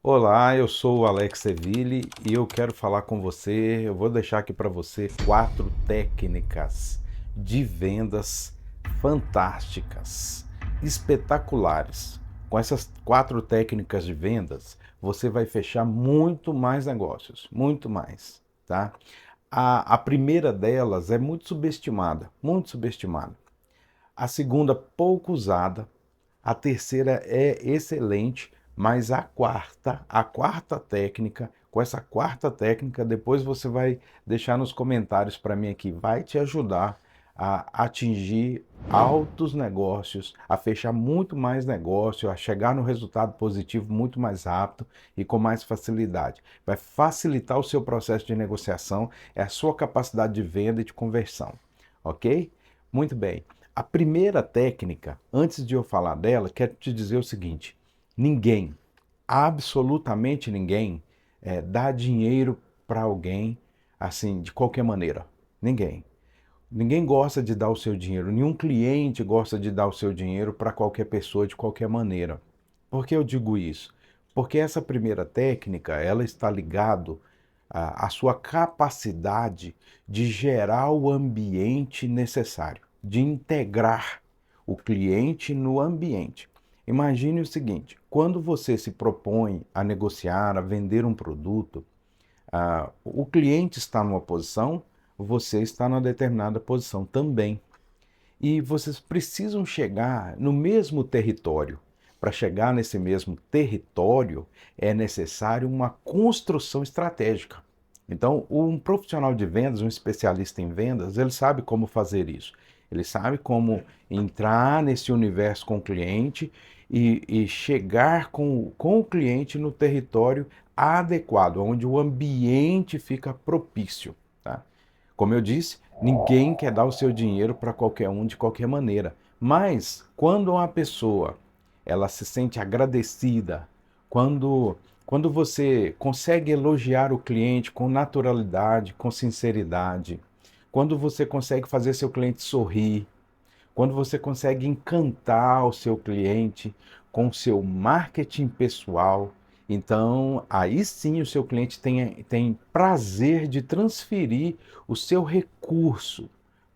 Olá, eu sou o Alex Seville e eu quero falar com você. Eu vou deixar aqui para você 4 técnicas de vendas fantásticas, espetaculares. Com essas 4 técnicas de vendas, você vai fechar muito mais negócios, muito mais, tá? A primeira delas é muito subestimada, muito subestimada. A segunda, pouco usada. A terceira é excelente, mas a quarta técnica, com essa quarta técnica, depois você vai deixar nos comentários para mim aqui, vai te ajudar a atingir altos negócios, a fechar muito mais negócio, a chegar no resultado positivo muito mais rápido e com mais facilidade. Vai facilitar o seu processo de negociação, é a sua capacidade de venda e de conversão, ok? Muito bem. A primeira técnica, antes de eu falar dela, quero te dizer o seguinte: ninguém, absolutamente ninguém, dá dinheiro para alguém assim, de qualquer maneira. Ninguém. Ninguém gosta de dar o seu dinheiro, nenhum cliente gosta de dar o seu dinheiro para qualquer pessoa de qualquer maneira. Por que eu digo isso? Porque essa primeira técnica, ela está ligado à sua capacidade de gerar o ambiente necessário, de integrar o cliente no ambiente. Imagine o seguinte: quando você se propõe a negociar, a vender um produto, o cliente está numa posição, você está numa determinada posição também. E vocês precisam chegar no mesmo território. Para chegar nesse mesmo território, é necessário uma construção estratégica. Então, um profissional de vendas, um especialista em vendas, ele sabe como fazer isso. Ele sabe como entrar nesse universo com o cliente e chegar com o cliente no território adequado, onde o ambiente fica propício. Tá? Como eu disse, ninguém quer dar o seu dinheiro para qualquer um de qualquer maneira. Mas quando uma pessoa ela se sente agradecida, quando você consegue elogiar o cliente com naturalidade, com sinceridade, quando você consegue fazer seu cliente sorrir, quando você consegue encantar o seu cliente com o seu marketing pessoal, então aí sim o seu cliente tem prazer de transferir o seu recurso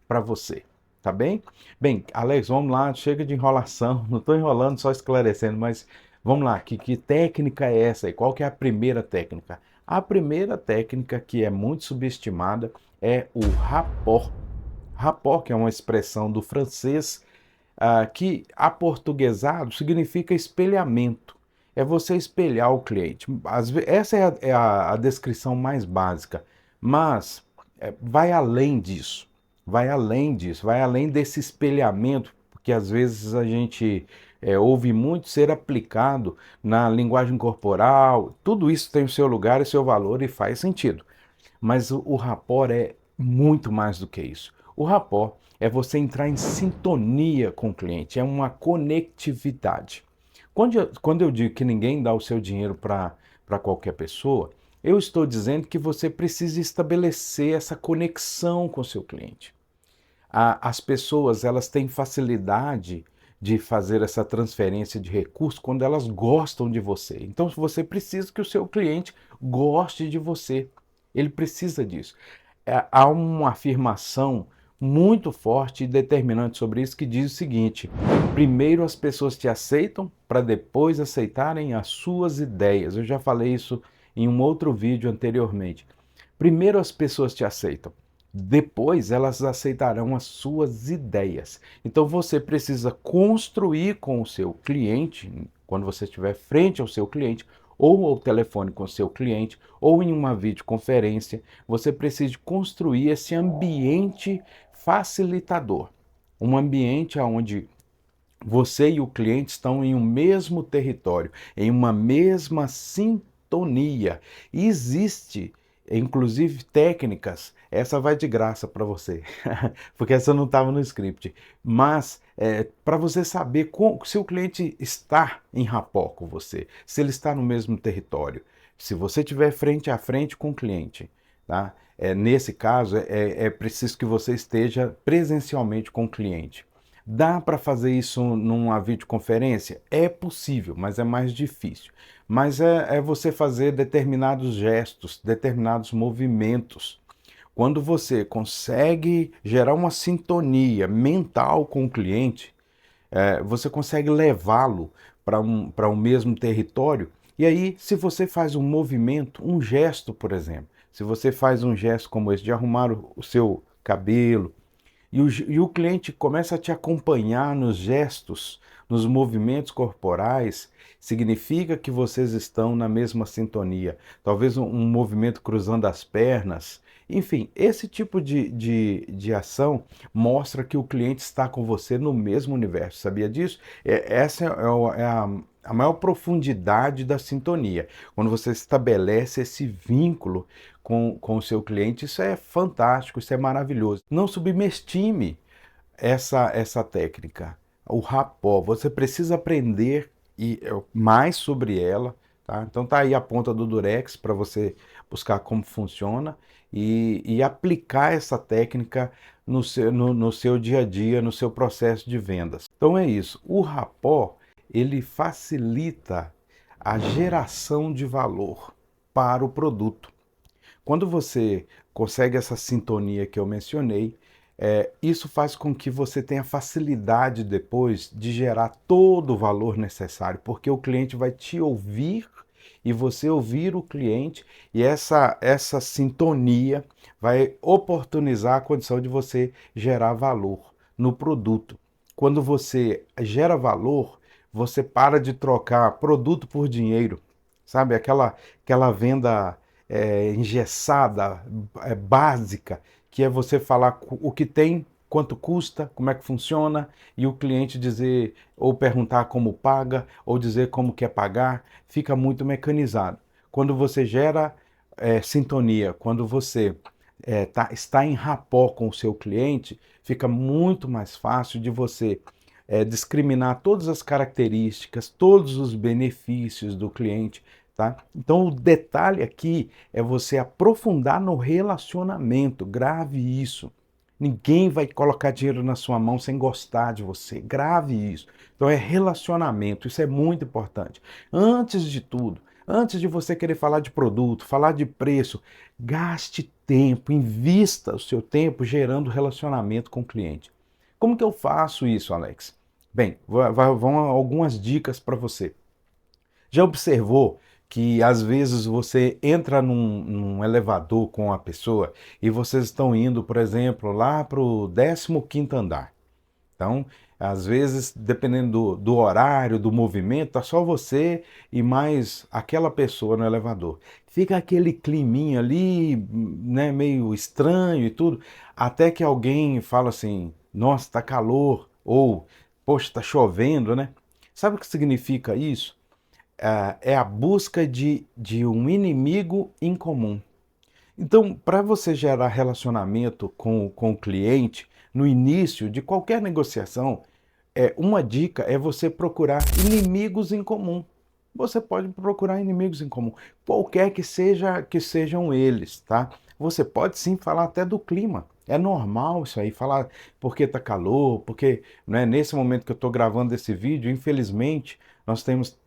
para você. Tá bem? Bem, Alex, vamos lá, chega de enrolação, não estou enrolando, só esclarecendo, mas vamos lá, que técnica é essa aí? Qual que é a primeira técnica? A primeira técnica, que é muito subestimada, é o rapport. Rapport, que é uma expressão do francês, que aportuguesado significa espelhamento. É você espelhar o cliente. Essa é a descrição mais básica, mas vai além disso. Vai além disso, vai além desse espelhamento, porque às vezes a gente ouve muito ser aplicado na linguagem corporal. Tudo isso tem o seu lugar e seu valor e faz sentido. Mas o rapport é muito mais do que isso. O rapport é você entrar em sintonia com o cliente, é uma conectividade. Quando eu digo que ninguém dá o seu dinheiro para qualquer pessoa, eu estou dizendo que você precisa estabelecer essa conexão com o seu cliente. As pessoas elas têm facilidade de fazer essa transferência de recursos quando elas gostam de você. Então você precisa que o seu cliente goste de você. Ele precisa disso. Há uma afirmação muito forte e determinante sobre isso que diz o seguinte: primeiro as pessoas te aceitam para depois aceitarem as suas ideias. Eu já falei isso em um outro vídeo anteriormente. Primeiro as pessoas te aceitam, depois elas aceitarão as suas ideias. Então você precisa construir com o seu cliente, quando você estiver frente ao seu cliente, ou ao telefone com o seu cliente, ou em uma videoconferência, você precisa construir esse ambiente facilitador. Um ambiente onde você e o cliente estão em um mesmo território, em uma mesma sintonia. E existe, inclusive, técnicas, essa vai de graça para você, porque essa não estava no script, mas para você saber se o cliente está em rapport com você, se ele está no mesmo território, se você estiver frente a frente com o cliente, tá? Nesse caso, é preciso que você esteja presencialmente com o cliente. Dá para fazer isso numa videoconferência? É possível, mas é mais difícil. mas é você fazer determinados gestos, determinados movimentos. Quando você consegue gerar uma sintonia mental com o cliente, você consegue levá-lo para um mesmo território. E aí, se você faz um movimento, um gesto, por exemplo, se você faz um gesto como esse de arrumar o seu cabelo, e o cliente começa a te acompanhar nos gestos, nos movimentos corporais, significa que vocês estão na mesma sintonia. Talvez um movimento cruzando as pernas. Enfim, esse tipo de ação mostra que o cliente está com você no mesmo universo. Sabia disso? Essa é a maior profundidade da sintonia. Quando você estabelece esse vínculo com o seu cliente, isso é fantástico, isso é maravilhoso. Não subestime essa técnica, o rapport. Você precisa aprender mais sobre ela, tá? Então tá aí a ponta do Durex para você buscar como funciona e aplicar essa técnica no seu dia a dia, no seu processo de vendas. Então é isso. O rapport, ele facilita a geração de valor para o produto. Quando você consegue essa sintonia que eu mencionei, isso faz com que você tenha facilidade depois de gerar todo o valor necessário, porque o cliente vai te ouvir e você ouvir o cliente, e essa sintonia vai oportunizar a condição de você gerar valor no produto. Quando você gera valor, você para de trocar produto por dinheiro, sabe? Aquela venda engessada, básica, que é você falar o que tem, quanto custa, como é que funciona, e o cliente dizer, ou perguntar como paga, ou dizer como quer pagar, fica muito mecanizado. Quando você gera sintonia, quando você está em rapport com o seu cliente, fica muito mais fácil de você discriminar todas as características, todos os benefícios do cliente, tá? Então o detalhe aqui é você aprofundar no relacionamento, grave isso. Ninguém vai colocar dinheiro na sua mão sem gostar de você, grave isso. Então é relacionamento, isso é muito importante. Antes de tudo, antes de você querer falar de produto, falar de preço, gaste tempo, invista o seu tempo gerando relacionamento com o cliente. Como que eu faço isso, Alex? Bem, vão algumas dicas para você. Já observou que às vezes você entra num elevador com a pessoa e vocês estão indo, por exemplo, lá para o 15º andar. Então, às vezes, dependendo do horário, do movimento, tá só você e mais aquela pessoa no elevador. Fica aquele climinha ali, né, meio estranho e tudo, até que alguém fala assim, nossa, tá calor, ou, poxa, tá chovendo, né? Sabe o que significa isso? É a busca de um inimigo em comum. Então, para você gerar relacionamento com o cliente, no início de qualquer negociação, uma dica é você procurar inimigos em comum. Você pode procurar inimigos em comum, qualquer que sejam eles, tá? Você pode sim falar até do clima. É normal isso aí, falar porque tá calor, porque, né, nesse momento que eu estou gravando esse vídeo, infelizmente,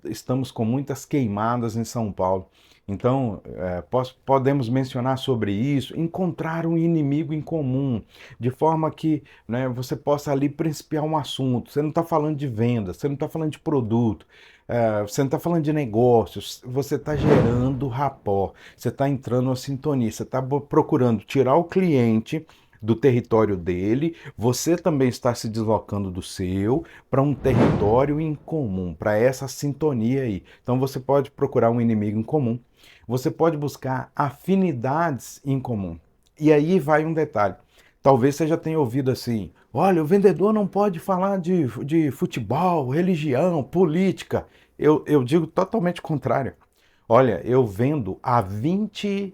estamos com muitas queimadas em São Paulo. Então, podemos mencionar sobre isso, encontrar um inimigo em comum, de forma que, né, você possa ali principiar um assunto. Você não está falando de venda, você não está falando de produto, você não está falando de negócios, você está gerando rapport, você está entrando numa sintonia, você está procurando tirar o cliente do território dele, você também está se deslocando do seu para um território em comum, para essa sintonia aí. Então você pode procurar um inimigo em comum, você pode buscar afinidades em comum. E aí vai um detalhe. Talvez você já tenha ouvido assim, olha, o vendedor não pode falar de futebol, religião, política. Eu digo totalmente o contrário. Olha, eu vendo há 20,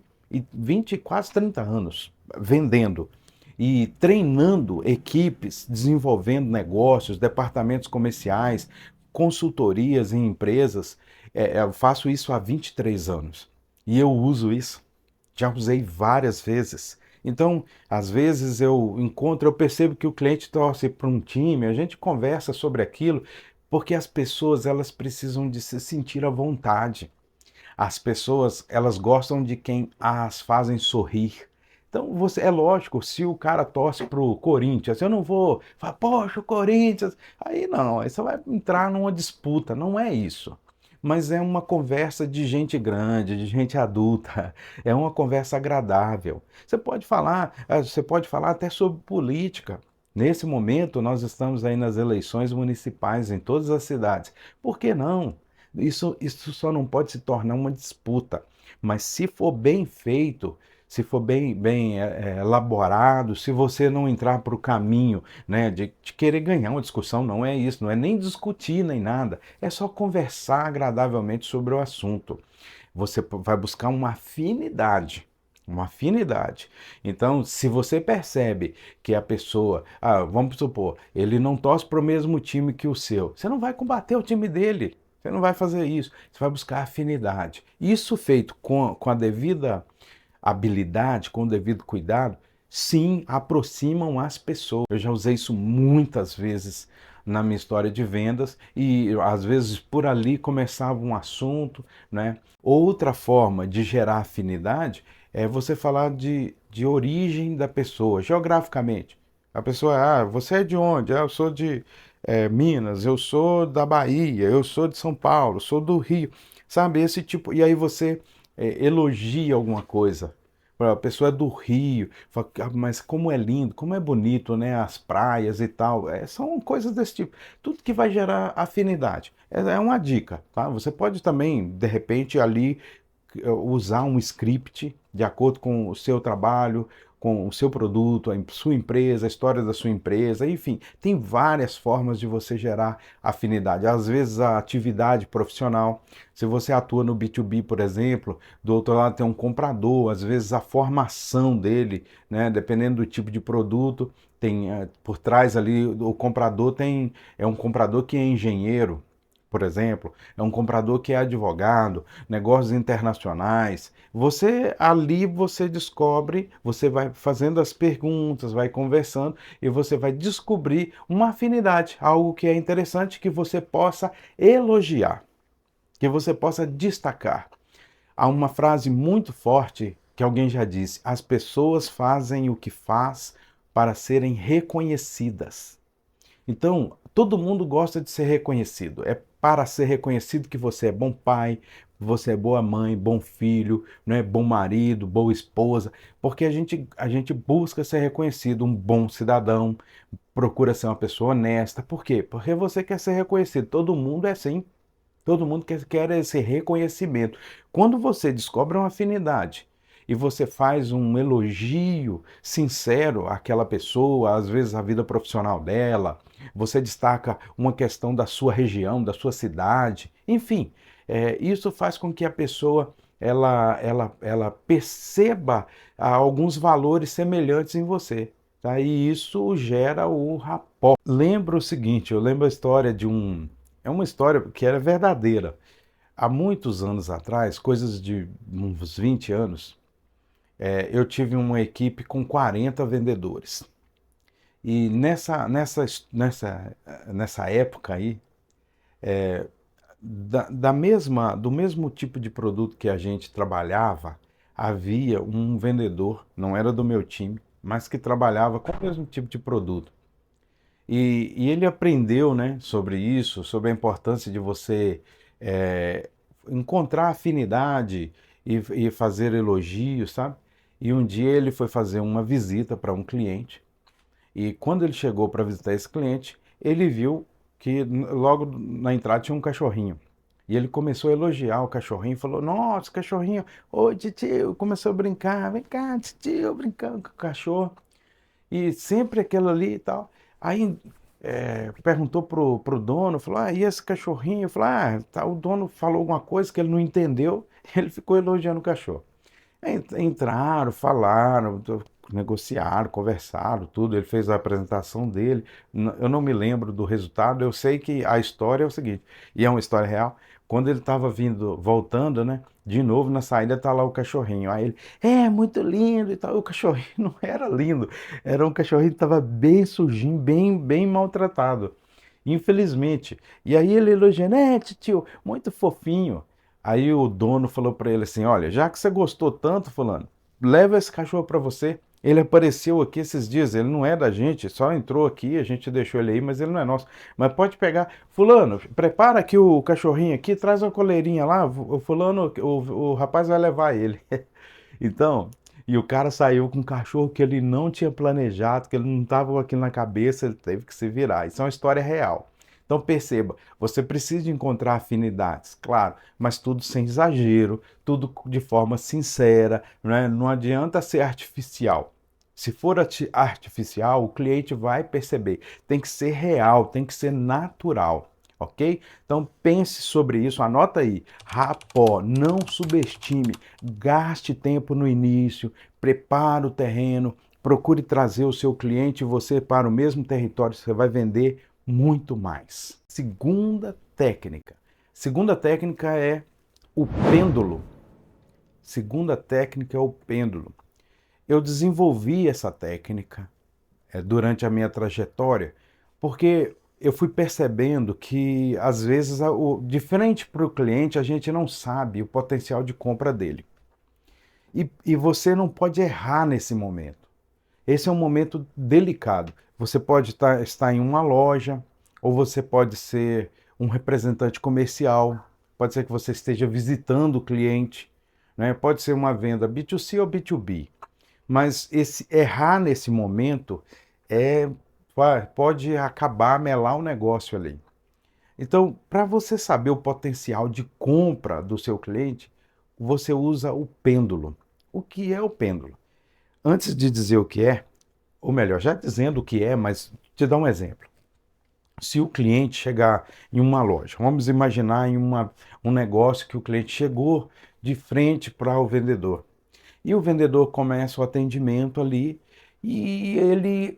quase 30 anos, vendendo e treinando equipes, desenvolvendo negócios, departamentos comerciais, consultorias em empresas. Eu faço isso há 23 anos e eu uso isso. Já usei várias vezes. Então, às vezes eu percebo que o cliente torce para um time, a gente conversa sobre aquilo. Porque as pessoas, elas precisam de se sentir à vontade. As pessoas, elas gostam de quem as fazem sorrir. Então, você, é lógico, se o cara torce pro Corinthians, eu não vou falar, poxa, o Corinthians. Aí não, aí você vai entrar numa disputa, não é isso. Mas é uma conversa de gente grande, de gente adulta, é uma conversa agradável. Você pode falar até sobre política. Nesse momento, nós estamos aí nas eleições municipais em todas as cidades. Por que não? Isso só não pode se tornar uma disputa. Mas se for bem feito, se for bem elaborado, se você não entrar para o caminho, né, de querer ganhar uma discussão, não é isso, não é nem discutir nem nada, é só conversar agradavelmente sobre o assunto. Você vai buscar uma afinidade. Uma afinidade. Então, se você percebe que a pessoa, vamos supor, ele não torce para o mesmo time que o seu, você não vai combater o time dele. Você não vai fazer isso. Você vai buscar afinidade. Isso feito com a devida habilidade, com o devido cuidado, sim, aproximam as pessoas. Eu já usei isso muitas vezes na minha história de vendas e às vezes por ali começava um assunto, né? Outra forma de gerar afinidade é você falar de origem da pessoa, geograficamente. A pessoa, você é de onde? Eu sou de Minas, eu sou da Bahia, eu sou de São Paulo, sou do Rio. Sabe, esse tipo. E aí você elogia alguma coisa. A pessoa é do Rio, fala, mas como é lindo, como é bonito, né? As praias e tal. São coisas desse tipo. Tudo que vai gerar afinidade. É uma dica, tá? Você pode também, de repente, ali usar um script de acordo com o seu trabalho, com o seu produto, a sua empresa, a história da sua empresa, enfim, tem várias formas de você gerar afinidade. Às vezes a atividade profissional, se você atua no B2B, por exemplo, do outro lado tem um comprador, às vezes a formação dele, né, dependendo do tipo de produto, tem por trás ali o comprador é um comprador que é engenheiro, por exemplo, é um comprador que é advogado, negócios internacionais. Você descobre, você vai fazendo as perguntas, vai conversando e você vai descobrir uma afinidade, algo que é interessante que você possa elogiar, que você possa destacar. Há uma frase muito forte que alguém já disse: as pessoas fazem o que faz para serem reconhecidas. Então, todo mundo gosta de ser reconhecido. É para ser reconhecido que você é bom pai, você é boa mãe, bom filho, não é bom marido, boa esposa, porque a gente busca ser reconhecido, um bom cidadão, procura ser uma pessoa honesta. Por quê? Porque você quer ser reconhecido. Todo mundo é assim. Todo mundo quer esse reconhecimento. Quando você descobre uma afinidade e você faz um elogio sincero àquela pessoa, às vezes a vida profissional dela, você destaca uma questão da sua região, da sua cidade, enfim, isso faz com que a pessoa ela perceba alguns valores semelhantes em você. Tá? E isso gera o rapport. Lembro o seguinte, eu lembro a história de é uma história que era verdadeira. Há muitos anos atrás, coisas de uns 20 anos, eu tive uma equipe com 40 vendedores. E nessa época aí, do mesmo tipo de produto que a gente trabalhava, havia um vendedor, não era do meu time, mas que trabalhava com o mesmo tipo de produto. E ele aprendeu, né, sobre isso, sobre a importância de você encontrar afinidade e fazer elogios, sabe? E um dia ele foi fazer uma visita para um cliente e quando ele chegou para visitar esse cliente, ele viu que logo na entrada tinha um cachorrinho. E ele começou a elogiar o cachorrinho, falou: Nossa, cachorrinho, ô tio, começou a brincar, vem cá, tio, brincando com o cachorro. E sempre aquilo ali e tal. Aí perguntou pro dono, falou: e esse cachorrinho? Falou: tá, o dono falou alguma coisa que ele não entendeu, ele ficou elogiando o cachorro. Entraram, falaram, negociaram, conversaram, tudo. Ele fez a apresentação dele. Eu não me lembro do resultado. Eu sei que a história é o seguinte, e é uma história real. Quando ele estava voltando, né? De novo na saída tá lá o cachorrinho. Aí ele, muito lindo e tal. O cachorrinho não era lindo, era um cachorrinho que estava bem sujinho, bem maltratado. Infelizmente. E aí ele elogiando, tio, muito fofinho. Aí o dono falou para ele assim, olha, já que você gostou tanto, fulano, leva esse cachorro para você. Ele apareceu aqui esses dias, ele não é da gente, só entrou aqui, a gente deixou ele aí, mas ele não é nosso. Mas pode pegar, fulano, prepara aqui o cachorrinho aqui, traz uma coleirinha lá, o fulano, o rapaz vai levar ele. Então, e o cara saiu com um cachorro que ele não tinha planejado, que ele não estava com aquilo na cabeça, ele teve que se virar. Isso é uma história real. Então perceba, você precisa encontrar afinidades, claro, mas tudo sem exagero, tudo de forma sincera, né? Não adianta ser artificial. Se for artificial, o cliente vai perceber. Tem que ser real, tem que ser natural, ok? Então pense sobre isso, anota aí. Rapó, não subestime, gaste tempo no início, prepare o terreno, procure trazer o seu cliente e você para o mesmo território, você vai vender muito mais. Segunda técnica. Segunda técnica é o pêndulo. Segunda técnica é o pêndulo. Eu desenvolvi essa técnica durante a minha trajetória porque eu fui percebendo que, às vezes, de frente para o cliente, a gente não sabe o potencial de compra dele. E você não pode errar nesse momento. Esse é um momento delicado. Você pode estar em uma loja, ou você pode ser um representante comercial, pode ser que você esteja visitando o cliente, né? Pode ser uma venda B2C ou B2B. Mas esse errar nesse momento é, pode acabar, melar o negócio ali. Então, para você saber o potencial de compra do seu cliente, você usa o pêndulo. O que é o pêndulo? Antes de dizer o que é, ou melhor, já dizendo o que é, mas te dar um exemplo. Se o cliente chegar em uma loja, vamos imaginar um negócio que o cliente chegou de frente para o vendedor. E o vendedor começa o atendimento ali e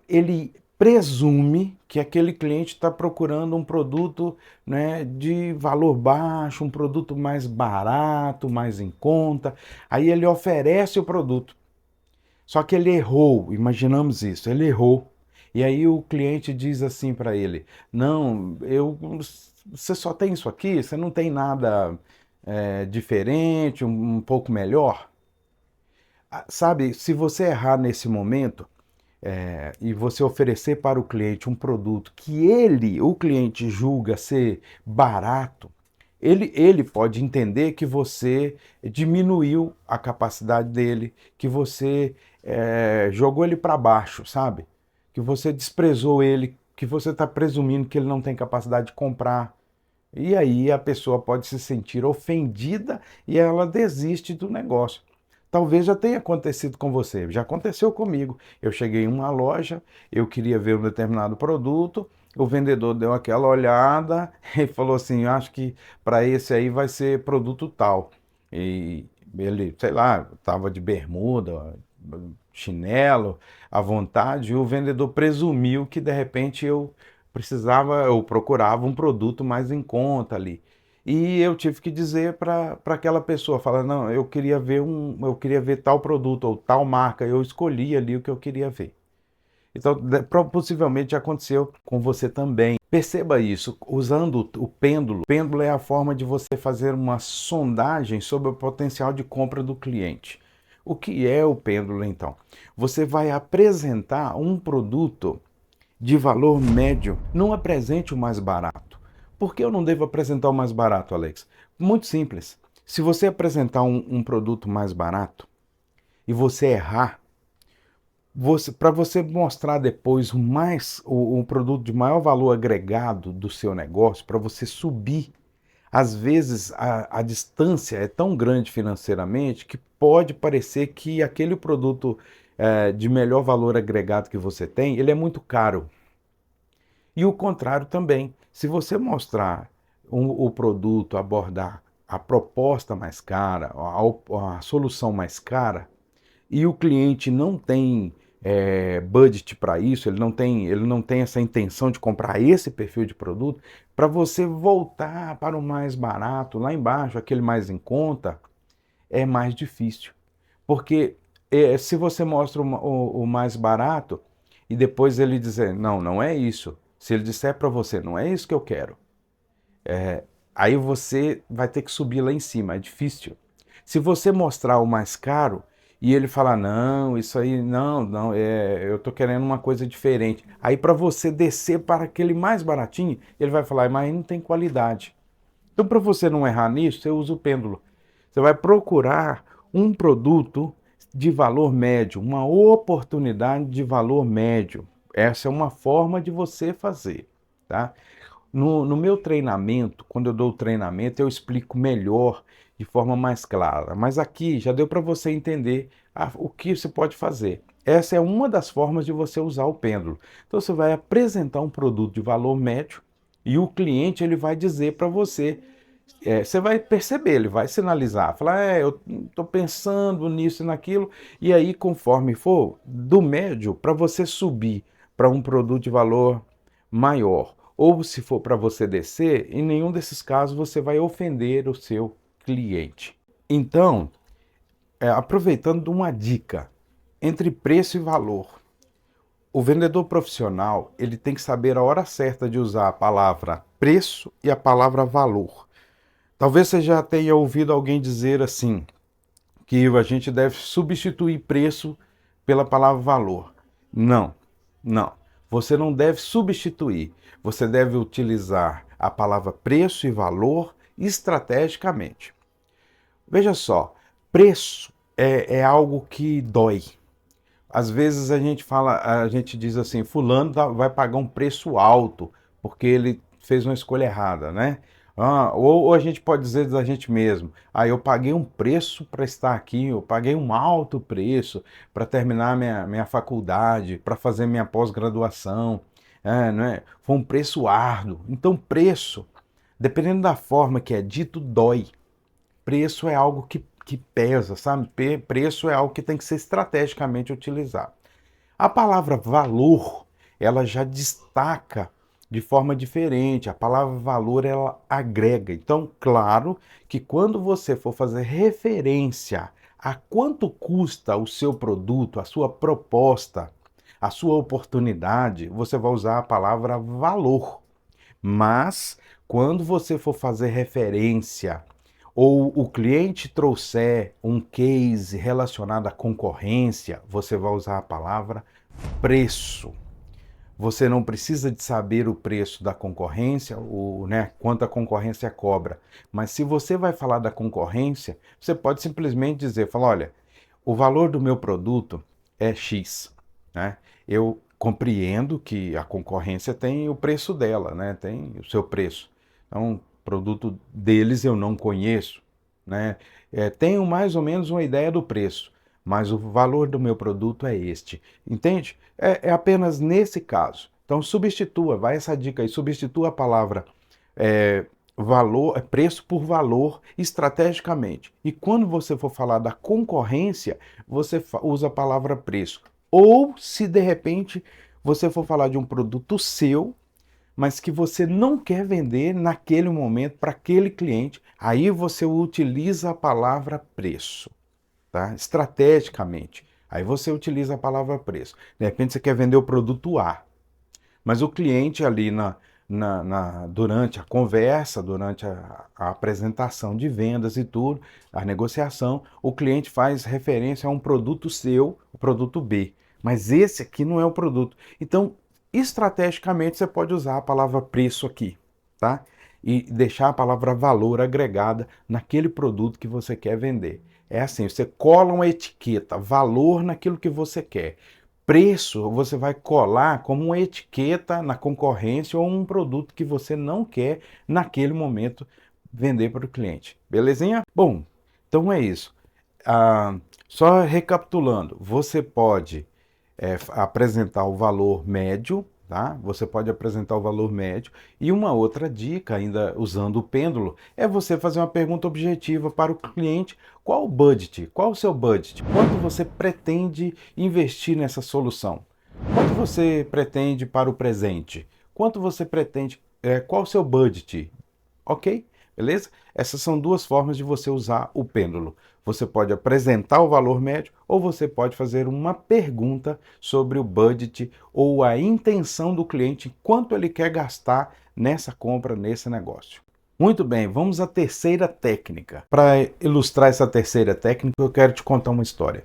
ele presume que aquele cliente está procurando um produto, né, de valor baixo, um produto mais barato, mais em conta. Aí ele oferece o produto. Só que ele errou, imaginamos isso, ele errou. E aí o cliente diz assim para ele: não, você só tem isso aqui, você não tem nada diferente, um pouco melhor. Sabe, se você errar nesse momento e você oferecer para o cliente um produto que o cliente, julga ser barato, ele pode entender que você diminuiu a capacidade dele, que você jogou ele para baixo, sabe? Que você desprezou ele, que você está presumindo que ele não tem capacidade de comprar. E aí a pessoa pode se sentir ofendida e ela desiste do negócio. Talvez já tenha acontecido com você, já aconteceu comigo. Eu cheguei em uma loja, eu queria ver um determinado produto, o vendedor deu aquela olhada e falou assim: acho que para esse aí vai ser produto tal. E ele, sei lá, estava de bermuda, chinelo, à vontade, e o vendedor presumiu que de repente eu procurava um produto mais em conta ali. E eu tive que dizer para aquela pessoa, falar, não, eu queria ver tal produto ou tal marca, eu escolhi ali o que eu queria ver. Então, possivelmente aconteceu com você também. Perceba isso, usando o pêndulo. O pêndulo é a forma de você fazer uma sondagem sobre o potencial de compra do cliente. O que é o pêndulo, então? Você vai apresentar um produto de valor médio, não apresente o mais barato. Por que eu não devo apresentar o mais barato, Alex? Muito simples. Se você apresentar um produto mais barato e você errar, para você mostrar depois o produto de maior valor agregado do seu negócio, para você subir, às vezes a distância é tão grande financeiramente que pode parecer que aquele produto de melhor valor agregado que você tem, ele é muito caro. E o contrário também. Se você mostrar o produto, abordar a proposta mais cara, a solução mais cara, e o cliente não tem budget para isso, ele não tem essa intenção de comprar esse perfil de produto, para você voltar para o mais barato, lá embaixo, aquele mais em conta, é mais difícil. Porque se você mostra o mais barato e depois ele dizer, não, não é isso, Se ele disser para você, não é isso que eu quero, aí você vai ter que subir lá em cima, é difícil. Se você mostrar o mais caro e ele falar, não, isso aí, não, eu tô querendo uma coisa diferente. Aí para você descer para aquele mais baratinho, ele vai falar, mas aí não tem qualidade. Então para você não errar nisso, você usa o pêndulo. Você vai procurar um produto de valor médio, uma oportunidade de valor médio. Essa é uma forma de você fazer, tá? No meu treinamento, quando eu dou o treinamento, eu explico melhor, de forma mais clara. Mas aqui já deu para você entender o que você pode fazer. Essa é uma das formas de você usar o pêndulo. Então você vai apresentar um produto de valor médio e o cliente ele vai dizer para você, você vai perceber, ele vai sinalizar, falar, eu estou pensando nisso e naquilo, e aí conforme for do médio, para você subir para um produto de valor maior, ou se for para você descer, em nenhum desses casos você vai ofender o seu cliente. Então, aproveitando de uma dica, entre preço e valor, o vendedor profissional ele tem que saber a hora certa de usar a palavra preço e a palavra valor. Talvez você já tenha ouvido alguém dizer assim, que a gente deve substituir preço pela palavra valor. Não, não. Você não deve substituir. Você deve utilizar a palavra preço e valor estrategicamente. Veja só, preço é algo que dói. Às vezes a gente diz assim, fulano vai pagar um preço alto porque ele fez uma escolha errada, né? Ou a gente pode dizer da gente mesmo, eu paguei um preço para estar aqui, eu paguei um alto preço para terminar minha faculdade, para fazer minha pós-graduação, não é? Foi um preço árduo. Então preço, dependendo da forma que é dito, dói. Preço é algo que pesa, sabe? Preço é algo que tem que ser estrategicamente utilizado. A palavra valor, ela já destaca de forma diferente. A palavra valor, ela agrega. Então, claro que quando você for fazer referência a quanto custa o seu produto, a sua proposta, a sua oportunidade, você vai usar a palavra valor. Mas, quando você for fazer referência ou o cliente trouxer um case relacionado à concorrência, você vai usar a palavra preço. Você não precisa de saber o preço da concorrência, quanto a concorrência cobra. Mas se você vai falar da concorrência, você pode simplesmente dizer, olha, o valor do meu produto é X, né? Eu compreendo que a concorrência tem o preço dela, né? Tem o seu preço. Então, o produto deles eu não conheço, né? Tenho mais ou menos uma ideia do preço, mas o valor do meu produto é este. Entende? É apenas nesse caso. Então, vai essa dica aí, substitua a palavra preço por valor estrategicamente. E quando você for falar da concorrência, você usa a palavra preço. Ou se de repente você for falar de um produto seu, mas que você não quer vender naquele momento para aquele cliente, aí você utiliza a palavra preço, tá? Estrategicamente. Aí você utiliza a palavra preço. De repente você quer vender o produto A, mas o cliente ali durante a conversa, durante a apresentação de vendas e tudo, a negociação, o cliente faz referência a um produto seu, o produto B. Mas esse aqui não é o produto. Então, estrategicamente, você pode usar a palavra preço aqui, tá? E deixar a palavra valor agregada naquele produto que você quer vender. É assim, você cola uma etiqueta, valor naquilo que você quer. Preço você vai colar como uma etiqueta na concorrência ou um produto que você não quer naquele momento vender para o cliente. Belezinha? Bom, então é isso. Só recapitulando, você pode apresentar o valor médio, tá? Você pode apresentar o valor médio. E uma outra dica, ainda usando o pêndulo, é você fazer uma pergunta objetiva para o cliente. Qual o budget? Qual o seu budget? Quanto você pretende investir nessa solução? Quanto você pretende para o presente? Quanto você pretende? Qual o seu budget? Ok? beleza? Essas são duas formas de você usar o pêndulo. Você pode apresentar o valor médio ou você pode fazer uma pergunta sobre o budget ou a intenção do cliente, quanto ele quer gastar nessa compra, nesse negócio. Muito bem, vamos à terceira técnica. Para ilustrar essa terceira técnica, eu quero te contar uma história.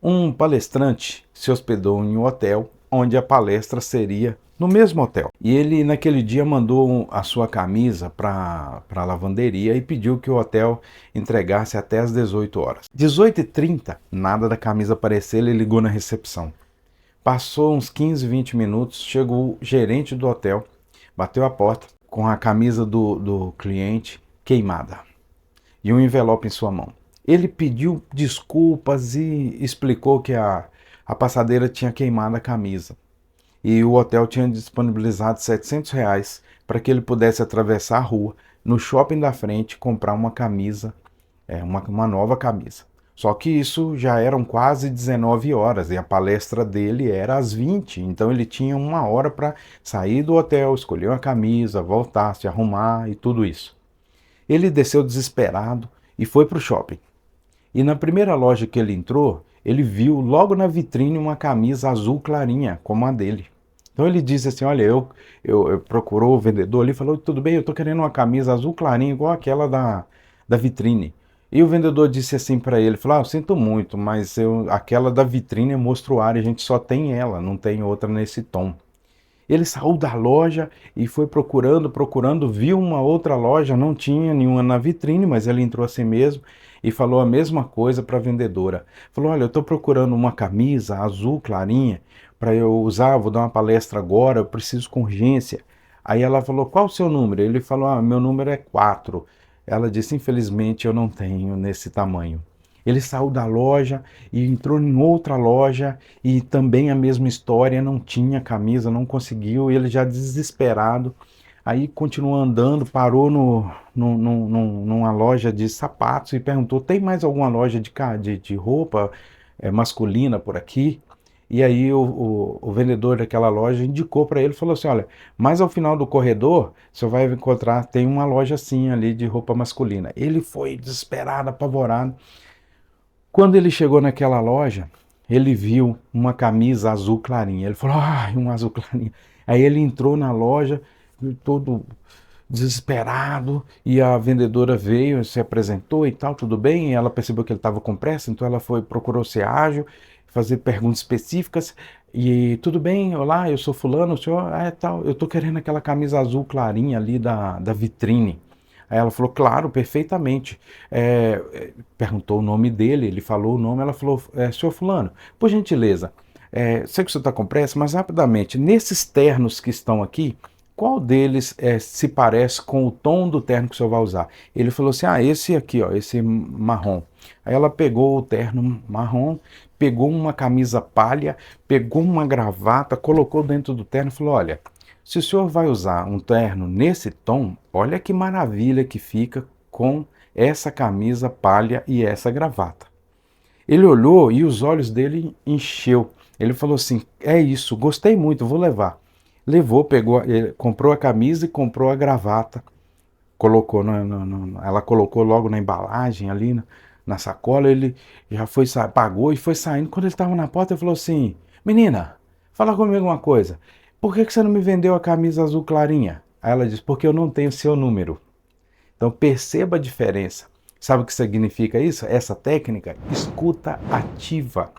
Um palestrante se hospedou em um hotel onde a palestra seria no mesmo hotel. E ele, naquele dia, mandou a sua camisa para a lavanderia e pediu que o hotel entregasse até às 18 horas. 18h30, nada da camisa aparecer, ele ligou na recepção. Passou uns 15, 20 minutos, chegou o gerente do hotel, bateu a porta com a camisa do cliente queimada e um envelope em sua mão. Ele pediu desculpas e explicou que a passadeira tinha queimado a camisa. E o hotel tinha disponibilizado R$700 para que ele pudesse atravessar a rua, no shopping da frente, comprar uma camisa, uma nova camisa. Só que isso já eram quase 19 horas e a palestra dele era às 20, então ele tinha 1 hora para sair do hotel, escolher uma camisa, voltar, se arrumar e tudo isso. Ele desceu desesperado e foi para o shopping. E na primeira loja que ele entrou, ele viu logo na vitrine uma camisa azul clarinha, como a dele. Então ele disse assim, olha, eu procurou o vendedor ali e falou, tudo bem, eu estou querendo uma camisa azul clarinha igual aquela da vitrine. E o vendedor disse assim para ele, falou, eu sinto muito, mas aquela da vitrine é mostruária, a gente só tem ela, não tem outra nesse tom. Ele saiu da loja e foi procurando, viu uma outra loja, não tinha nenhuma na vitrine, mas ele entrou assim mesmo e falou a mesma coisa para a vendedora. Falou, olha, eu estou procurando uma camisa azul clarinha para eu usar, vou dar uma palestra agora, eu preciso com urgência. Aí ela falou, qual o seu número? Ele falou, meu número é 4. Ela disse, infelizmente eu não tenho nesse tamanho. Ele saiu da loja e entrou em outra loja e também a mesma história, não tinha camisa, não conseguiu, ele já desesperado. Aí continuou andando, parou numa loja de sapatos e perguntou, tem mais alguma loja de roupa masculina por aqui? E aí o vendedor daquela loja indicou para ele, falou assim, olha, mais ao final do corredor, você vai encontrar, tem uma loja assim ali de roupa masculina. Ele foi desesperado, apavorado. Quando ele chegou naquela loja, ele viu uma camisa azul clarinha. Ele falou, um azul clarinho. Aí ele entrou na loja, todo desesperado, e a vendedora veio, se apresentou e tal, tudo bem. E ela percebeu que ele estava com pressa, então ela procurou ser ágil, fazer perguntas específicas. E tudo bem, olá, eu sou fulano, o senhor, tal, eu estou querendo aquela camisa azul clarinha ali da vitrine. Aí ela falou, claro, perfeitamente. Perguntou o nome dele, ele falou o nome, ela falou, senhor fulano, por gentileza, sei que o senhor está com pressa, mas rapidamente, nesses ternos que estão aqui, qual deles se parece com o tom do terno que o senhor vai usar? Ele falou assim, esse aqui, ó, esse marrom. Aí ela pegou o terno marrom, pegou uma camisa palha, pegou uma gravata, colocou dentro do terno e falou, olha, se o senhor vai usar um terno nesse tom, olha que maravilha que fica com essa camisa palha e essa gravata. Ele olhou e os olhos dele encheu. Ele falou assim, é isso, gostei muito, vou levar. Levou, pegou, comprou a camisa e comprou a gravata. Colocou, ela colocou logo na embalagem ali, na sacola, ele já foi, pagou e foi saindo. Quando ele estava na porta, ele falou assim, menina, fala comigo uma coisa. Por que você não me vendeu a camisa azul clarinha? Aí ela disse, porque eu não tenho seu número. Então perceba a diferença. Sabe o que significa isso? Essa técnica, escuta ativa.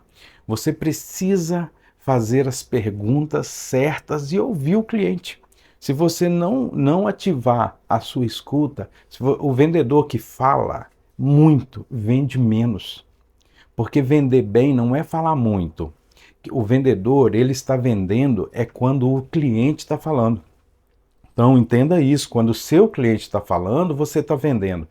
Você precisa fazer as perguntas certas e ouvir o cliente. Se você não ativar a sua escuta, o vendedor que fala muito vende menos. Porque vender bem não é falar muito. O vendedor, ele está vendendo quando o cliente está falando. Então entenda isso, quando o seu cliente está falando, você está vendendo.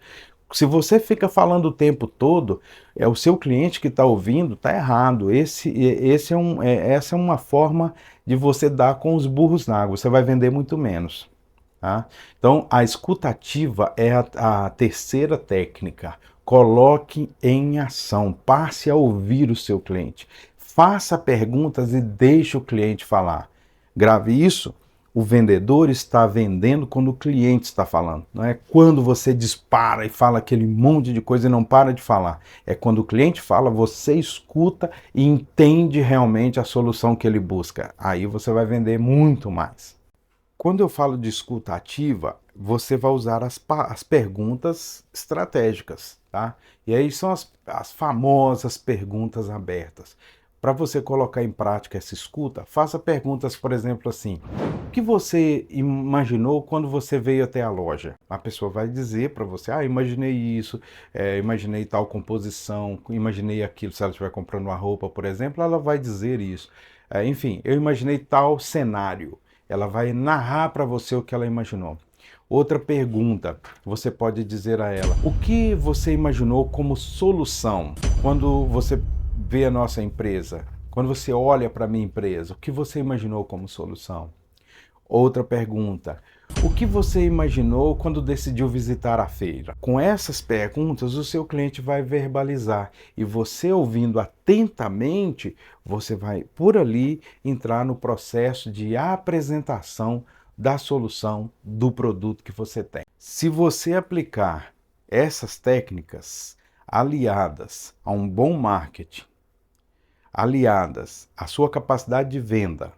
Se você fica falando o tempo todo, é o seu cliente que está ouvindo, está errado. Essa é uma forma de você dar com os burros na água, você vai vender muito menos. Tá? Então a escutativa é a terceira técnica. Coloque em ação, passe a ouvir o seu cliente. Faça perguntas e deixe o cliente falar. Grave isso, O vendedor está vendendo quando o cliente está falando. Não é quando você dispara e fala aquele monte de coisa e não para de falar. É quando o cliente fala, você escuta e entende realmente a solução que ele busca. Aí você vai vender muito mais. Quando eu falo de escuta ativa, você vai usar as perguntas estratégicas, tá? E aí são as famosas perguntas abertas. Para você colocar em prática essa escuta, faça perguntas, por exemplo, assim: o que você imaginou quando você veio até a loja? A pessoa vai dizer para você: ah, imaginei isso, imaginei tal composição, imaginei aquilo. Se ela estiver comprando uma roupa, por exemplo, ela vai dizer isso. Enfim, eu imaginei tal cenário. Ela vai narrar para você o que ela imaginou. Outra pergunta, você pode dizer a ela: o que você imaginou como solução quando você vê a nossa empresa? Quando você olha para a minha empresa, o que você imaginou como solução? Outra pergunta, o que você imaginou quando decidiu visitar a feira? Com essas perguntas, o seu cliente vai verbalizar e você, ouvindo atentamente, você vai por ali entrar no processo de apresentação da solução do produto que você tem. Se você aplicar essas técnicas aliadas a um bom marketing, aliadas à sua capacidade de venda,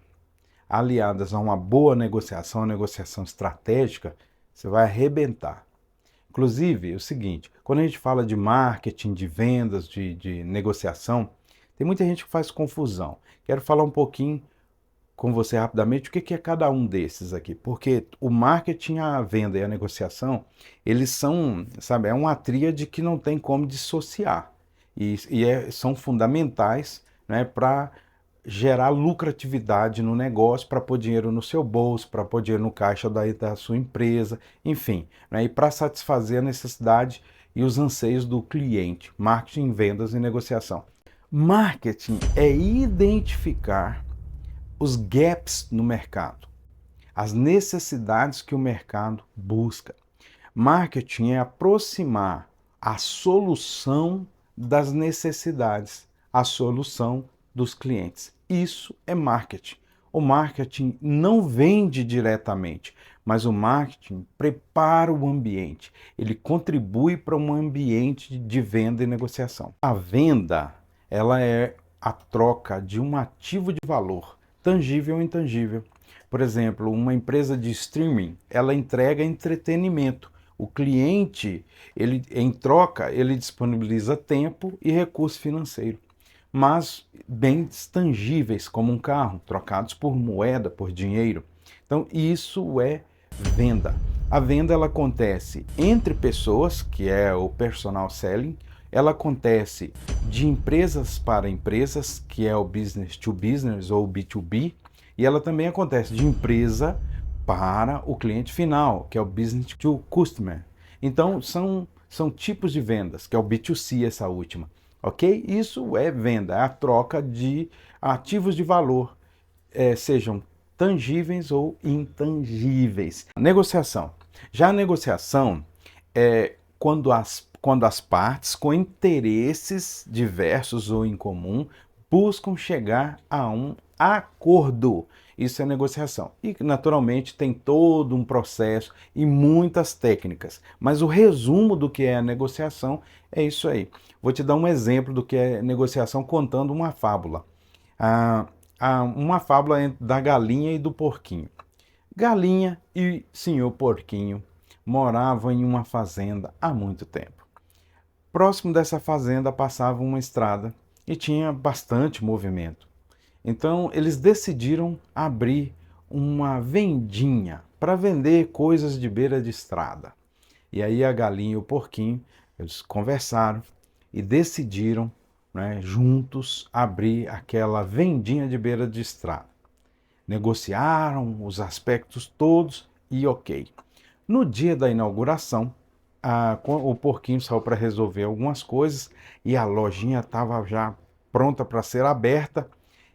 aliadas a uma boa negociação, uma negociação estratégica, você vai arrebentar. Inclusive, é o seguinte, quando a gente fala de marketing, de vendas, de negociação, tem muita gente que faz confusão. Quero falar um pouquinho com você rapidamente o que é cada um desses aqui, porque o marketing, a venda e a negociação, eles são, sabe, é uma tríade que não tem como dissociar são fundamentais, né, para gerar lucratividade no negócio, para pôr dinheiro no seu bolso, para pôr dinheiro no caixa da sua empresa, enfim, né, e para satisfazer a necessidade e os anseios do cliente. Marketing, vendas e negociação. Marketing é identificar os gaps no mercado, as necessidades que o mercado busca. Marketing é aproximar a solução das necessidades, a solução dos clientes. Isso é marketing. O marketing não vende diretamente, mas o marketing prepara o ambiente. Ele contribui para um ambiente de venda e negociação. A venda, ela é a troca de um ativo de valor, tangível ou intangível. Por exemplo, uma empresa de streaming, ela entrega entretenimento. O cliente, ele, em troca, ele disponibiliza tempo e recurso financeiro. Mas bens tangíveis, como um carro, trocados por moeda, por dinheiro. Então, isso é venda. A venda, ela acontece entre pessoas, que é o personal selling. Ela acontece de empresas para empresas, que é o business to business ou B2B. E ela também acontece de empresa para o cliente final, que é o business to customer. Então, são tipos de vendas, que é o B2C, essa última. Ok? Isso é venda, é a troca de ativos de valor, sejam tangíveis ou intangíveis. Negociação. Já a negociação é quando as partes com interesses diversos ou em comum buscam chegar a um acordo. Isso é negociação. E, naturalmente, tem todo um processo e muitas técnicas. Mas o resumo do que é a negociação é isso aí. Vou te dar um exemplo do que é negociação contando uma fábula. Uma fábula da galinha e do porquinho. Galinha e senhor porquinho moravam em uma fazenda há muito tempo. Próximo dessa fazenda passava uma estrada e tinha bastante movimento. Então eles decidiram abrir uma vendinha para vender coisas de beira de estrada. E aí a galinha e o porquinho, eles conversaram e decidiram, né, juntos abrir aquela vendinha de beira de estrada. Negociaram os aspectos todos e ok. No dia da inauguração, o porquinho saiu para resolver algumas coisas e a lojinha estava já pronta para ser aberta.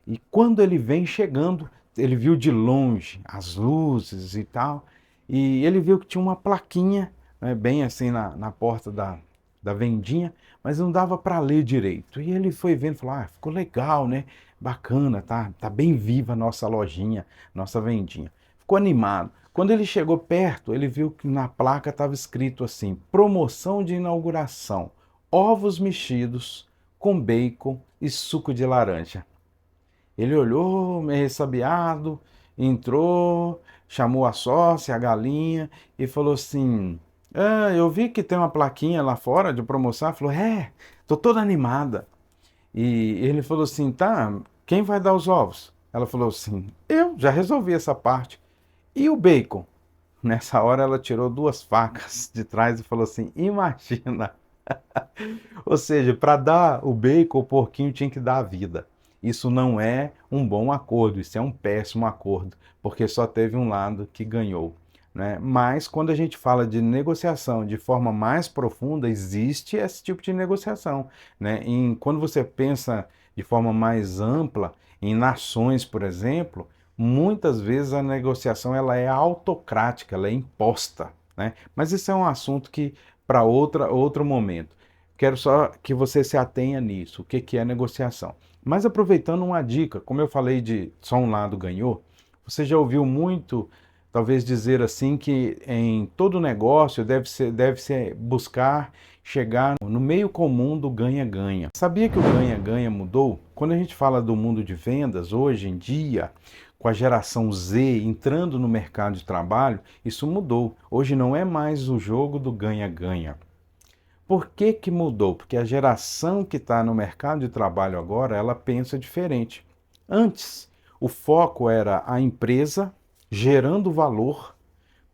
E quando ele vem chegando, ele viu de longe as luzes e tal, e ele viu que tinha uma plaquinha, né, bem assim na porta da vendinha, mas não dava para ler direito. E ele foi vendo e falou: ah, ficou legal, né? Bacana, tá bem viva a nossa lojinha, nossa vendinha. ficou animado. Quando ele chegou perto, ele viu que na placa estava escrito assim: promoção de inauguração, ovos mexidos com bacon e suco de laranja. Ele olhou meio ressabiado, entrou, chamou a sócia, a galinha, e falou assim: eu vi que tem uma plaquinha lá fora de promoção. Ela falou: tô toda animada. E ele falou assim: tá, quem vai dar os ovos? Ela falou assim: eu já resolvi essa parte. E o bacon? Nessa hora ela tirou duas facas de trás e falou assim: imagina. Ou seja, para dar o bacon, o porquinho tinha que dar a vida. Isso não é um bom acordo, isso é um péssimo acordo, porque só teve um lado que ganhou, né? Mas quando a gente fala de negociação de forma mais profunda, existe esse tipo de negociação, né? Quando você pensa de forma mais ampla, em nações, por exemplo, muitas vezes a negociação ela é autocrática, ela é imposta, né? Mas isso é um assunto que para outro momento. Quero só que você se atenha nisso, o que é negociação. Mas aproveitando uma dica, como eu falei de só um lado ganhou, você já ouviu muito, talvez dizer assim, que em todo negócio deve-se buscar chegar no meio comum do ganha-ganha. Sabia que o ganha-ganha mudou? Quando a gente fala do mundo de vendas, hoje em dia, com a geração Z entrando no mercado de trabalho, isso mudou. Hoje não é mais o jogo do ganha-ganha. Por que que mudou? Porque a geração que está no mercado de trabalho agora, ela pensa diferente. Antes, o foco era a empresa gerando valor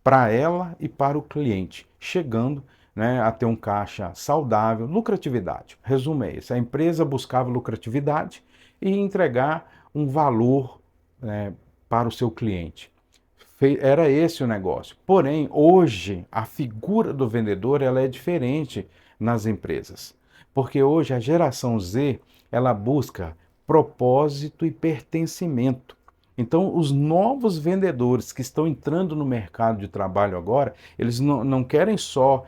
para ela e para o cliente, chegando, né, a ter um caixa saudável, lucratividade. Resumo é esse: a empresa buscava lucratividade e entregar um valor, né, para o seu cliente. Era esse o negócio. Porém, hoje, a figura do vendedor ela é diferente nas empresas. Porque hoje a geração Z, ela busca propósito e pertencimento. Então, os novos vendedores que estão entrando no mercado de trabalho agora, eles não querem só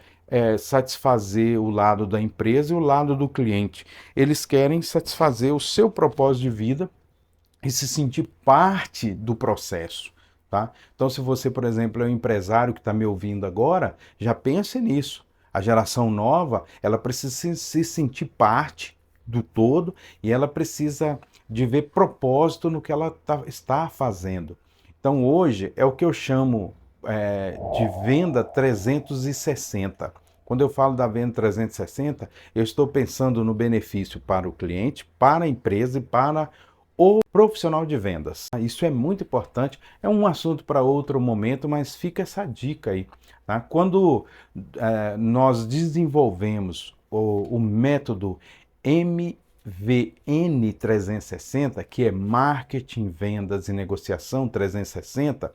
satisfazer o lado da empresa e o lado do cliente. Eles querem satisfazer o seu propósito de vida e se sentir parte do processo. Tá? Então, se você, por exemplo, é um empresário que está me ouvindo agora, já pense nisso. A geração nova, ela precisa se sentir parte do todo e ela precisa de ver propósito no que ela está fazendo. Então, hoje é o que eu chamo de venda 360. Quando eu falo da venda 360, eu estou pensando no benefício para o cliente, para a empresa e para o profissional de vendas. Isso é muito importante, é um assunto para outro momento, mas fica essa dica aí. Tá? Quando nós desenvolvemos o método MVN 360, que é Marketing, Vendas e Negociação 360,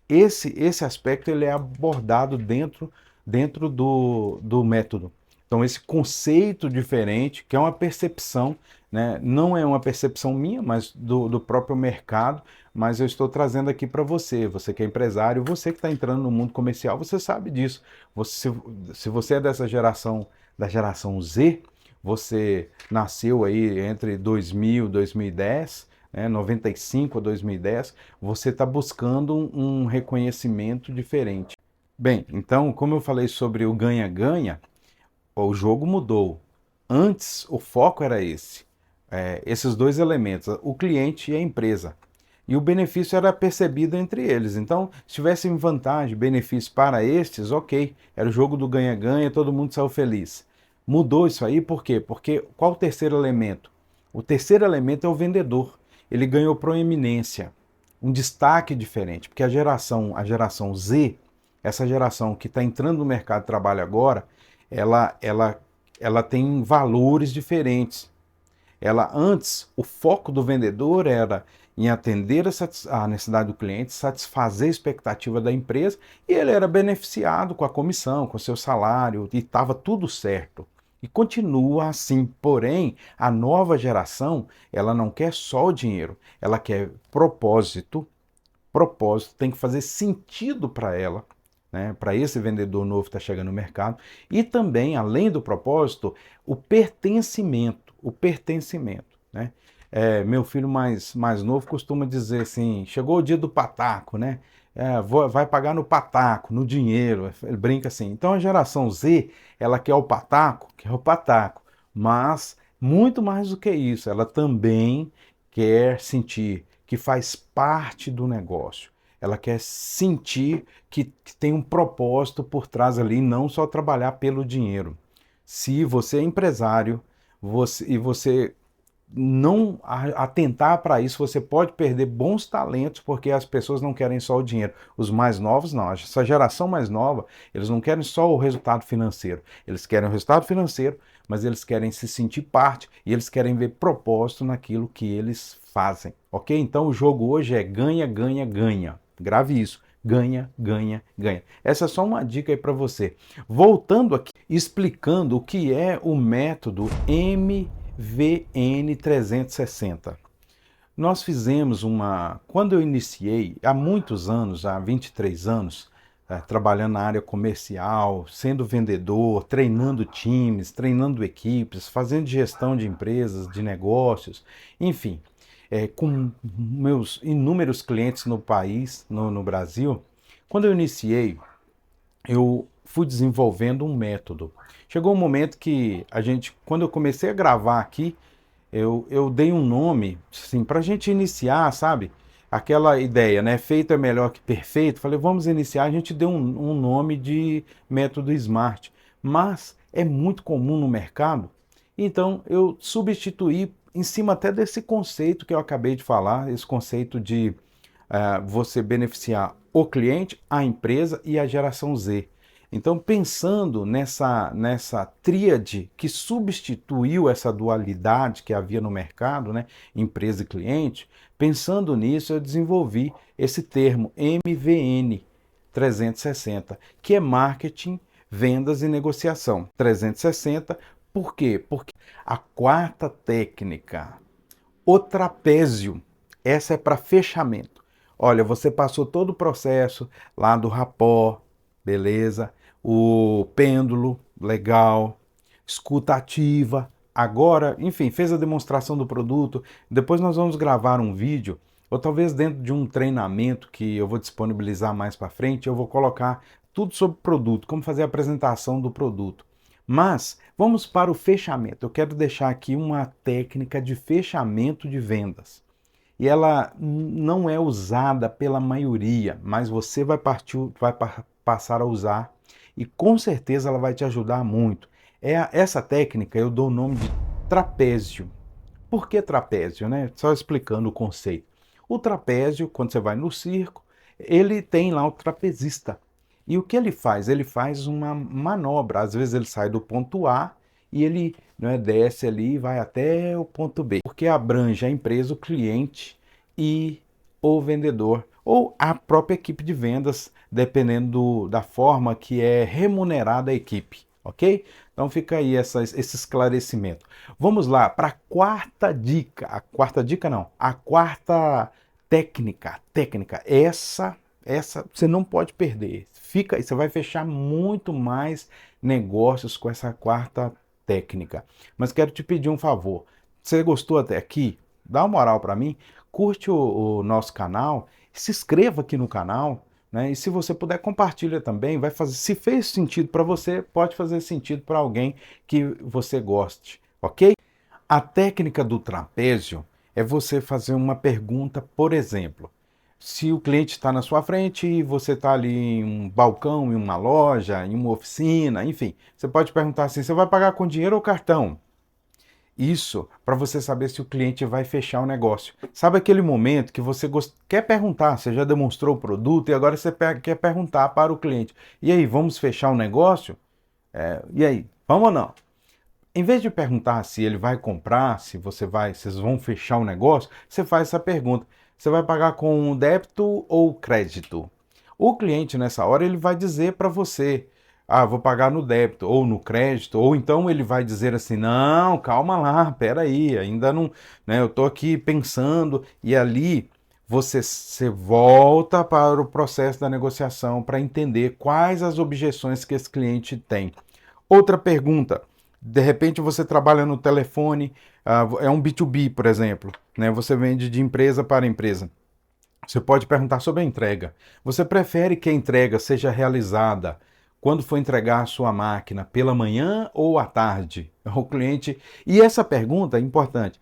esse aspecto ele é abordado dentro do método. Então, esse conceito diferente, que é uma percepção, né? Não é uma percepção minha, mas do próprio mercado, mas eu estou trazendo aqui para você, você que é empresário, você que está entrando no mundo comercial, você sabe disso. Se você é dessa geração, da geração Z, você nasceu aí entre 2000 e 2010, 95 a 2010, você está buscando um reconhecimento diferente. Bem, então, como eu falei sobre o ganha-ganha, o jogo mudou. Antes, o foco era esses dois elementos, o cliente e a empresa. E o benefício era percebido entre eles. Então, se tivesse vantagem, benefício para estes, ok. Era o jogo do ganha-ganha, todo mundo saiu feliz. Mudou isso aí, por quê? Porque qual o terceiro elemento? O terceiro elemento é o vendedor. Ele ganhou proeminência, um destaque diferente, porque a geração Z, essa geração que está entrando no mercado de trabalho agora, ela tem valores diferentes. Antes, o foco do vendedor era em atender a necessidade do cliente, satisfazer a expectativa da empresa, e ele era beneficiado com a comissão, com o seu salário, e estava tudo certo. E continua assim. Porém, a nova geração, ela não quer só o dinheiro, ela quer propósito. Propósito tem que fazer sentido para ela, né, para esse vendedor novo que está chegando no mercado, e também, além do propósito, o pertencimento, né? Meu filho mais novo costuma dizer assim, chegou o dia do pataco, né? vai pagar no pataco, no dinheiro, ele brinca assim. Então a geração Z, ela quer o pataco, mas muito mais do que isso, ela também quer sentir que faz parte do negócio. Ela quer sentir que tem um propósito por trás ali, não só trabalhar pelo dinheiro. Se você é empresário e você não atentar para isso, você pode perder bons talentos porque as pessoas não querem só o dinheiro. Os mais novos não, essa geração mais nova, eles não querem só o resultado financeiro. Eles querem o resultado financeiro, mas eles querem se sentir parte e eles querem ver propósito naquilo que eles fazem, ok? Então o jogo hoje é ganha, ganha, ganha. Grave isso. Ganha, ganha, ganha. Essa é só uma dica aí para você. Voltando aqui, explicando o que é o método MVN 360. Nós fizemos quando eu iniciei, há muitos anos, há 23 anos, trabalhando na área comercial, sendo vendedor, treinando times, treinando equipes, fazendo gestão de empresas, de negócios, enfim, com meus inúmeros clientes no país, no Brasil. Quando eu iniciei, eu fui desenvolvendo um método. Chegou um momento que quando eu comecei a gravar aqui, eu dei um nome, assim, para a gente iniciar, sabe? Aquela ideia, né? Feito é melhor que perfeito. Falei, vamos iniciar. A gente deu um nome de método SMART, mas é muito comum no mercado. Então eu substituí em cima até desse conceito que eu acabei de falar, esse conceito de você beneficiar o cliente, a empresa e a geração Z. Então, pensando nessa tríade que substituiu essa dualidade que havia no mercado, né, empresa e cliente, pensando nisso, eu desenvolvi esse termo MVN 360, que é marketing, vendas e negociação. 360, por quê? Porque a quarta técnica, o trapézio, essa é para fechamento. Olha, você passou todo o processo lá do rapó, beleza? O pêndulo, legal, escuta ativa. Agora, enfim, fez a demonstração do produto. Depois nós vamos gravar um vídeo, ou talvez dentro de um treinamento que eu vou disponibilizar mais para frente, eu vou colocar tudo sobre o produto, como fazer a apresentação do produto. Mas vamos para o fechamento. Eu quero deixar aqui uma técnica de fechamento de vendas. E ela não é usada pela maioria, mas você vai passar a usar e com certeza ela vai te ajudar muito. Essa técnica eu dou o nome de trapézio. Por que trapézio, né? Só explicando o conceito. O trapézio, quando você vai no circo, ele tem lá o trapezista. E o que ele faz? Ele faz uma manobra. Às vezes ele sai do ponto A e ele, né, desce ali e vai até o ponto B. Porque abrange a empresa, o cliente e o vendedor. Ou a própria equipe de vendas, dependendo da forma que é remunerada a equipe. Ok? Então fica aí esse esclarecimento. Vamos lá para a quarta dica. A quarta dica não. A quarta técnica. Essa você não pode perder. Fica aí, você vai fechar muito mais negócios com essa quarta técnica. Mas quero te pedir um favor. Você gostou até aqui? Dá uma moral para mim, curte o nosso canal, se inscreva aqui no canal, né? E se você puder, compartilha também. Vai fazer, se fez sentido para você, pode fazer sentido para alguém que você goste, ok? A técnica do trapézio é você fazer uma pergunta, por exemplo. Se o cliente está na sua frente e você está ali em um balcão, em uma loja, em uma oficina, enfim, você pode perguntar assim: você vai pagar com dinheiro ou cartão? Isso para você saber se o cliente vai fechar o negócio. Sabe aquele momento que você quer perguntar, você já demonstrou o produto e agora você quer perguntar para o cliente: e aí, vamos fechar o negócio? E aí, vamos ou não? Em vez de perguntar se ele vai comprar, se vocês vão fechar o negócio, você faz essa pergunta: você vai pagar com débito ou crédito? O cliente nessa hora ele vai dizer para você: ah, vou pagar no débito ou no crédito, ou então ele vai dizer assim: não, calma lá, peraí, ainda não, né, eu estou aqui pensando, e ali você volta para o processo da negociação para entender quais as objeções que esse cliente tem. Outra pergunta: de repente você trabalha no telefone, é um B2B, por exemplo, né? Você vende de empresa para empresa. Você pode perguntar sobre a entrega. Você prefere que a entrega seja realizada quando for entregar a sua máquina, pela manhã ou à tarde? O cliente. E essa pergunta é importante.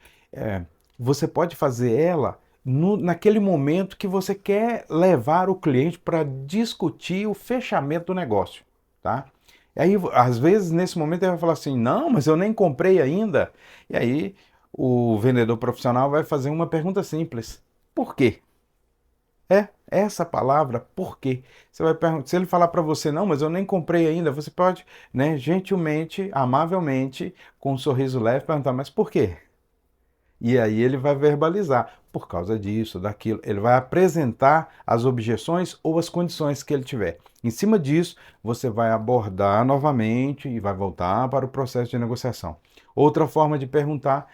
Você pode fazer ela naquele momento que você quer levar o cliente para discutir o fechamento do negócio, tá? E aí, às vezes, nesse momento, ele vai falar assim: não, mas eu nem comprei ainda. E aí, o vendedor profissional vai fazer uma pergunta simples: por quê? Essa palavra, por quê? Você vai perguntar, se ele falar para você, não, mas eu nem comprei ainda, você pode, né, gentilmente, amavelmente, com um sorriso leve, perguntar, mas por quê? E aí ele vai verbalizar, por causa disso, daquilo. Ele vai apresentar as objeções ou as condições que ele tiver. Em cima disso, você vai abordar novamente e vai voltar para o processo de negociação. Outra forma de perguntar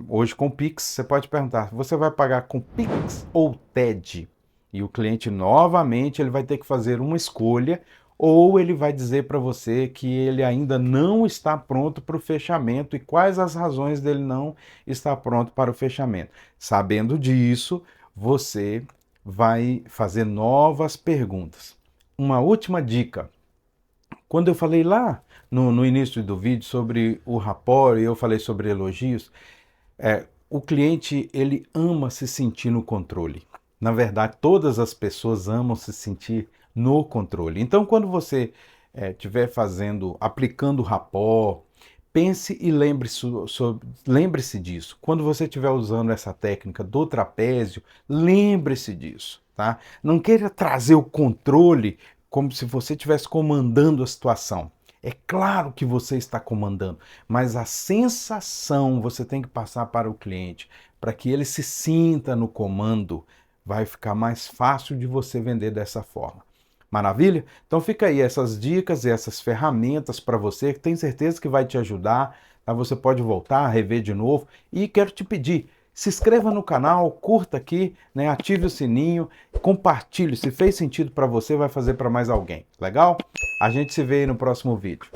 hoje com o Pix, você pode perguntar, você vai pagar com Pix ou TED? E o cliente novamente ele vai ter que fazer uma escolha ou ele vai dizer para você que ele ainda não está pronto para o fechamento e quais as razões dele não estar pronto para o fechamento. Sabendo disso, você vai fazer novas perguntas. Uma última dica. Quando eu falei lá no início do vídeo sobre o rapport e eu falei sobre elogios, o cliente ele ama se sentir no controle. Na verdade, todas as pessoas amam se sentir no controle. Então, quando você estiver aplicando o rapport, pense e lembre-se disso. Quando você estiver usando essa técnica do trapézio, lembre-se disso, tá? Não queira trazer o controle como se você estivesse comandando a situação. É claro que você está comandando, mas a sensação você tem que passar para o cliente, para que ele se sinta no comando. Vai ficar mais fácil de você vender dessa forma. Maravilha? Então fica aí essas dicas e essas ferramentas para você, que tenho certeza que vai te ajudar. Tá? Você pode voltar, rever de novo. E quero te pedir, se inscreva no canal, curta aqui, né? Ative o sininho, compartilhe. Se fez sentido para você, vai fazer para mais alguém. Legal? A gente se vê aí no próximo vídeo.